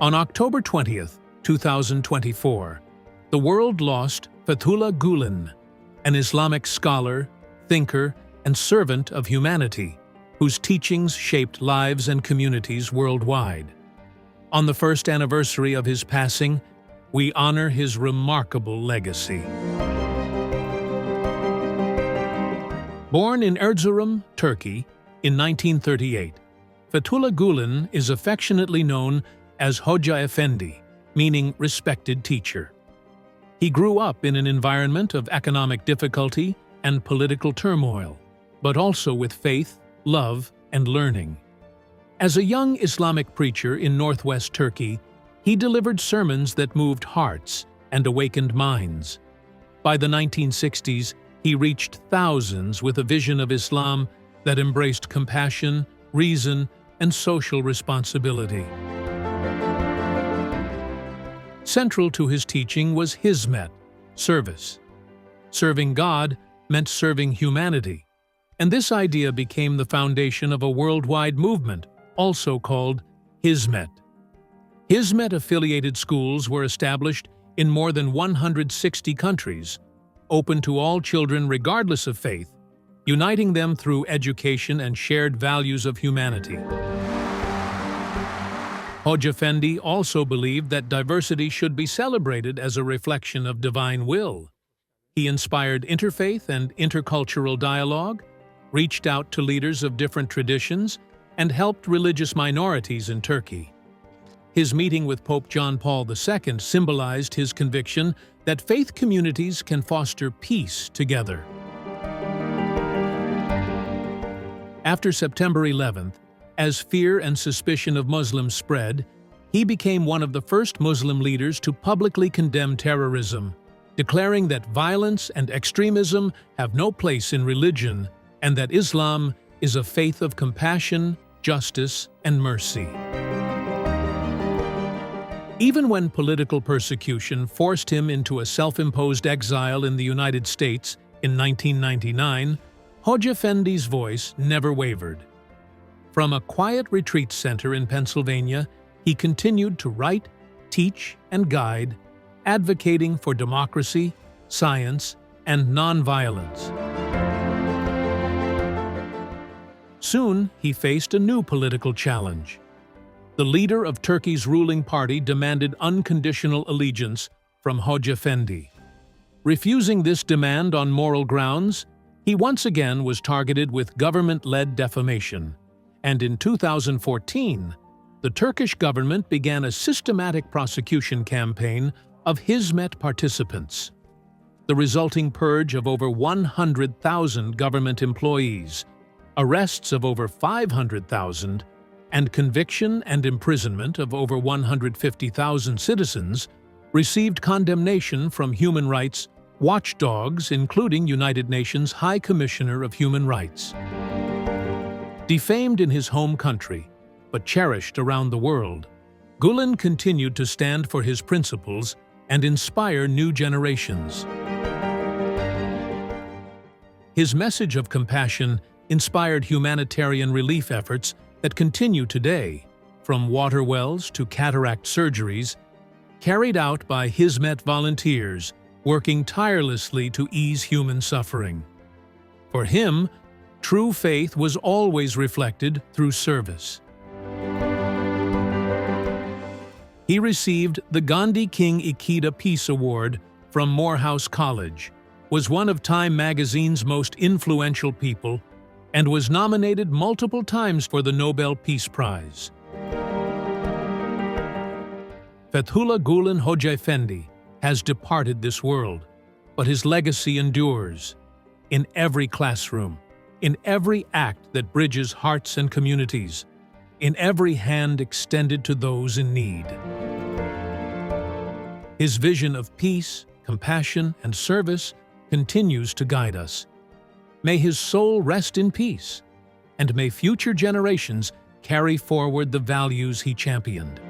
On October 20th, 2024, the world lost Fethullah Gülen, an Islamic scholar, thinker, and servant of humanity, whose teachings shaped lives and communities worldwide. On the first anniversary of his passing, we honor his remarkable legacy. Born in Erzurum, Turkey, in 1938, Fethullah Gülen is affectionately known as Hocaefendi, meaning respected teacher. He grew up in an environment of economic difficulty and political turmoil, but also with faith, love, and learning. As a young Islamic preacher in northwest Turkey, he delivered sermons that moved hearts and awakened minds. By the 1960s, he reached thousands with a vision of Islam that embraced compassion, reason, and social responsibility. Central to his teaching was Hizmet, service. Serving God meant serving humanity, and this idea became the foundation of a worldwide movement, also called Hizmet. Hizmet-affiliated schools were established in more than 160 countries, open to all children regardless of faith, uniting them through education and shared values of humanity. Hocaefendi also believed that diversity should be celebrated as a reflection of divine will. He inspired interfaith and intercultural dialogue, reached out to leaders of different traditions, and helped religious minorities in Turkey. His meeting with Pope John Paul II symbolized his conviction that faith communities can foster peace together. After September 11th, as fear and suspicion of Muslims spread, he became one of the first Muslim leaders to publicly condemn terrorism, declaring that violence and extremism have no place in religion and that Islam is a faith of compassion, justice, and mercy. Even when political persecution forced him into a self-imposed exile in the United States in 1999, Hocaefendi's voice never wavered. From a quiet retreat center in Pennsylvania, he continued to write, teach, and guide, advocating for democracy, science, and nonviolence. Soon, he faced a new political challenge. The leader of Turkey's ruling party demanded unconditional allegiance from Hocaefendi. Refusing this demand on moral grounds, he once again was targeted with government-led defamation. And in 2014, the Turkish government began a systematic prosecution campaign of Hizmet participants. The resulting purge of over 100,000 government employees, arrests of over 500,000, and conviction and imprisonment of over 150,000 citizens received condemnation from human rights watchdogs, including United Nations High Commissioner of Human Rights. Defamed in his home country, but cherished around the world, Gülen continued to stand for his principles and inspire new generations. His message of compassion inspired humanitarian relief efforts that continue today, from water wells to cataract surgeries, carried out by Hizmet volunteers working tirelessly to ease human suffering. For him, true faith was always reflected through service. He received the Gandhi King Ikeda Peace Award from Morehouse College, was one of Time magazine's most influential people, and was nominated multiple times for the Nobel Peace Prize. Fethullah Gülen Hocaefendi has departed this world, but his legacy endures. In every classroom, in every act that bridges hearts and communities, in every hand extended to those in need. His vision of peace, compassion, and service continues to guide us. May his soul rest in peace, and may future generations carry forward the values he championed.